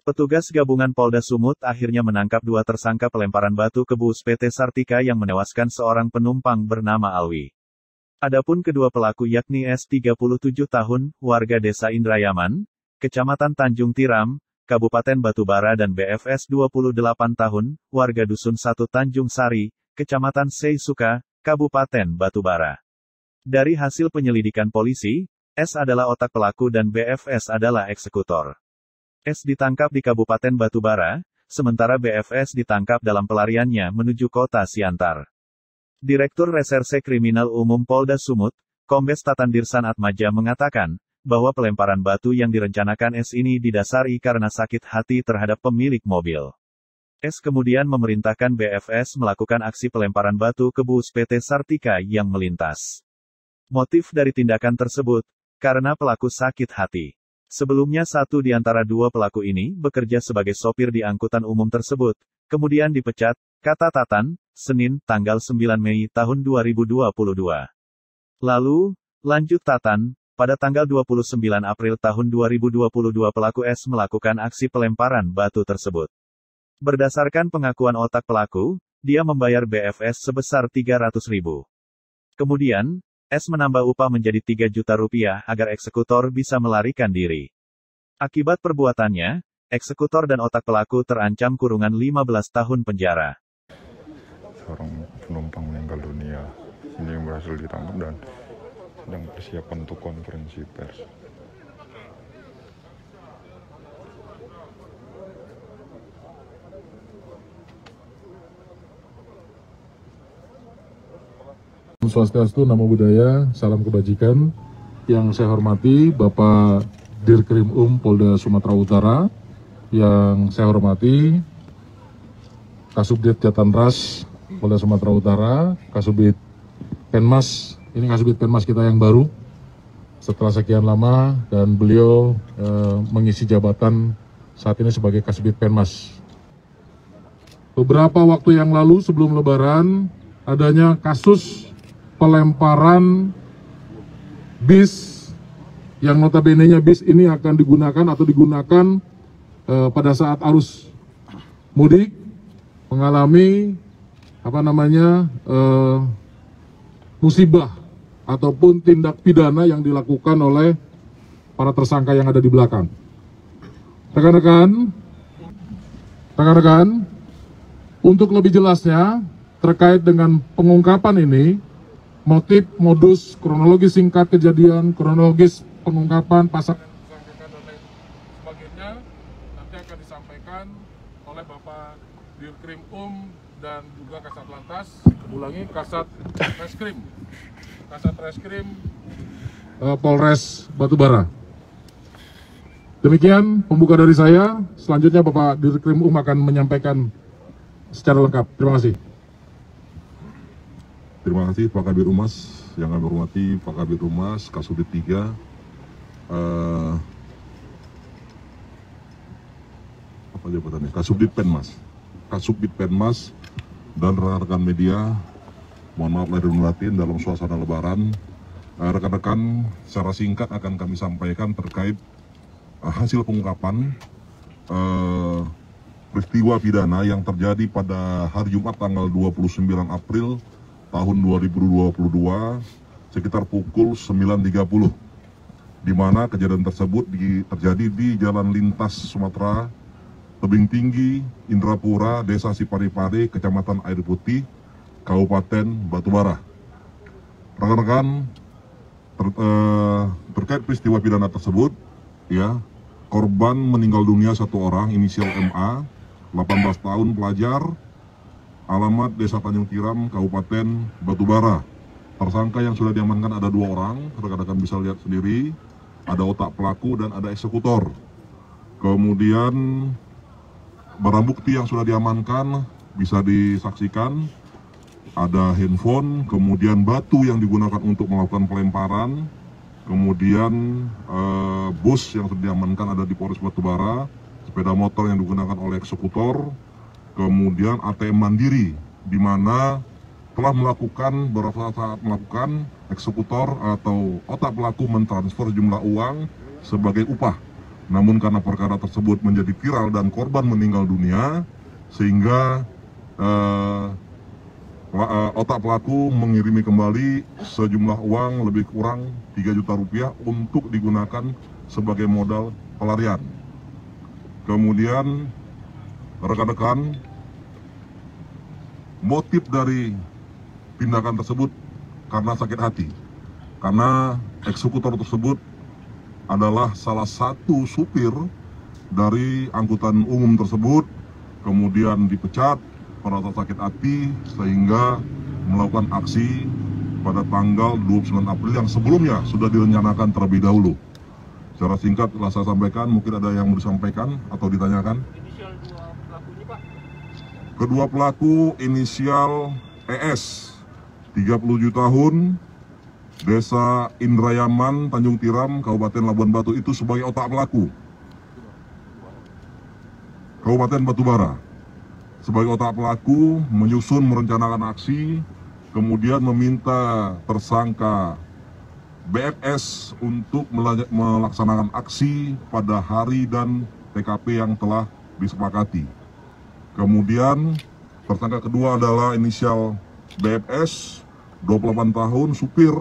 Petugas gabungan Polda Sumut akhirnya menangkap dua tersangka pelemparan batu ke bus PT Sartika yang menewaskan seorang penumpang bernama Alwi. Adapun kedua pelaku yakni S. 37 tahun, warga Desa Indrayaman, Kecamatan Tanjung Tiram, Kabupaten Batubara dan BFS 28 tahun, warga Dusun 1 Tanjung Sari, Kecamatan Seisuka, Kabupaten Batubara. Dari hasil penyelidikan polisi, S adalah otak pelaku dan BFS adalah eksekutor. S ditangkap di Kabupaten Batubara, sementara BFS ditangkap dalam pelariannya menuju kota Siantar. Direktur Reserse Kriminal Umum Polda Sumut, Kombes Tatan Dirsan Atmaja mengatakan, bahwa pelemparan batu yang direncanakan S ini didasari karena sakit hati terhadap pemilik mobil. S kemudian memerintahkan BFS melakukan aksi pelemparan batu ke bus PT Sartika yang melintas. Motif dari tindakan tersebut, karena pelaku sakit hati. Sebelumnya satu di antara dua pelaku ini bekerja sebagai sopir di angkutan umum tersebut, kemudian dipecat, kata Tatan, Senin, tanggal 9 Mei tahun 2022. Lalu, lanjut Tatan, pada tanggal 29 April tahun 2022 pelaku S melakukan aksi pelemparan batu tersebut. Berdasarkan pengakuan otak pelaku, dia membayar BFS sebesar 300.000. Kemudian, S menambah upah menjadi 3 juta rupiah agar eksekutor bisa melarikan diri. Akibat perbuatannya, eksekutor dan otak pelaku terancam kurungan 15 tahun penjara. Seorang penumpang meninggal dunia, ini yang berhasil ditangkap dan sedang persiapan untuk konferensi pers. Swastiastu, Namo Buddhaya, salam kebajikan. Yang saya hormati Bapak Dirkrim Polda Sumatera Utara, yang saya hormati Kasubdit Jatanras Polda Sumatera Utara, Kasubdit Penmas, ini Kasubdit Penmas kita yang baru setelah sekian lama, dan beliau mengisi jabatan saat ini sebagai Kasubdit Penmas. Beberapa waktu yang lalu sebelum Lebaran adanya kasus pelemparan bis yang notabene-nya bis ini akan digunakan pada saat arus mudik, mengalami musibah ataupun tindak pidana yang dilakukan oleh para tersangka yang ada di belakang. Rekan-rekan, untuk lebih jelasnya terkait dengan pengungkapan ini, motif, modus, kronologis singkat kejadian, kronologis pengungkapan, pasal yang disangkakan dan lain sebagainya, nanti akan disampaikan oleh Bapak Dirkrim dan juga Kasat Lantas, Kasat Reskrim Polres Batubara. Demikian pembuka dari saya. Selanjutnya Bapak Dirkrim akan menyampaikan secara lengkap. Terima kasih. Terima kasih Pak Kabid Humas, yang kami hormati Pak Kabid Humas, Kasubdit 3, apa jabatannya? Kasubdit Penmas, dan rekan-rekan media. Mohon maaf lahir dan batin dalam suasana Lebaran. Rekan-rekan, secara singkat akan kami sampaikan terkait hasil pengungkapan peristiwa pidana yang terjadi pada hari Jumat tanggal 29 April tahun 2022 sekitar pukul 9.30, di mana kejadian tersebut terjadi di Jalan Lintas Sumatera, Tebing Tinggi, Indrapura, Desa Siparipare, Kecamatan Air Putih, Kabupaten Batubara. Rekan-rekan, terkait peristiwa pidana tersebut, ya, korban meninggal dunia satu orang, inisial MA, 18 tahun, pelajar, alamat Desa Tanjung Tiram, Kabupaten Batubara. Tersangka yang sudah diamankan ada 2 orang, rekan-rekan bisa lihat sendiri, ada otak pelaku dan ada eksekutor. Kemudian barang bukti yang sudah diamankan bisa disaksikan, ada handphone, kemudian batu yang digunakan untuk melakukan pelemparan, kemudian bus yang sudah diamankan ada di Polres Batubara, sepeda motor yang digunakan oleh eksekutor, kemudian ATM Mandiri, di mana telah melakukan beberapa saat eksekutor atau otak pelaku mentransfer jumlah uang sebagai upah Namun karena perkara tersebut menjadi viral dan korban meninggal dunia, sehingga otak pelaku mengirimi kembali sejumlah uang lebih kurang 3 juta rupiah untuk digunakan sebagai modal pelarian. Kemudian rekan-rekan, motif dari tindakan tersebut karena sakit hati, karena eksekutor tersebut adalah salah satu supir dari angkutan umum tersebut, kemudian dipecat pada sakit hati sehingga melakukan aksi pada tanggal 29 April yang sebelumnya sudah direncanakan terlebih dahulu. Secara singkat telah saya sampaikan, mungkin ada yang mau disampaikan atau ditanyakan. Inisial dua pelakunya, Pak? Kedua pelaku inisial ES, 37 tahun, Desa Indrayaman, Tanjung Tiram, Kabupaten Labuan Batu, itu sebagai otak pelaku. Kabupaten Batubara. Sebagai otak pelaku menyusun merencanakan aksi, kemudian meminta tersangka BFS untuk melaksanakan aksi pada hari dan TKP yang telah disepakati. Kemudian tersangka kedua adalah inisial BFS, 28 tahun, supir,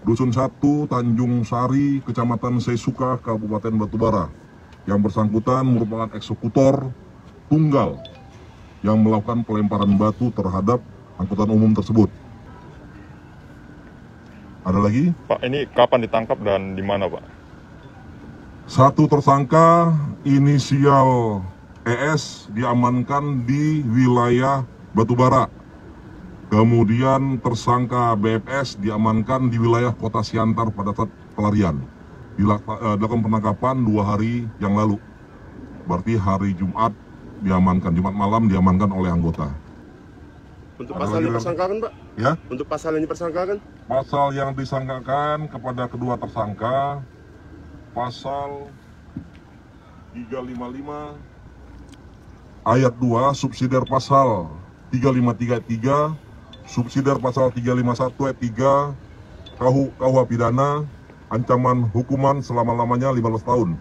Dusun 1, Tanjung Sari, Kecamatan Sesuka, Kabupaten Batubara. Yang bersangkutan merupakan eksekutor tunggal yang melakukan pelemparan batu terhadap angkutan umum tersebut. Ada lagi? Pak, ini kapan ditangkap dan di mana, Pak? Satu tersangka inisial ES diamankan di wilayah Batubara. Kemudian tersangka BFS diamankan di wilayah Kota Siantar pada saat pelarian. Dilakukan penangkapan 2 hari yang lalu. Berarti hari Jumat diamankan, Jumat malam diamankan oleh anggota. Untuk pasal yang dipersangkakan, Pak? Ya? Untuk pasal yang dipersangkakan? Pasal yang disangkakan kepada kedua tersangka, pasal 355 ayat 2, subsidiar pasal 3533, subsidiar pasal 351 ayat 3 KUH pidana, ancaman hukuman selama-lamanya 15 tahun.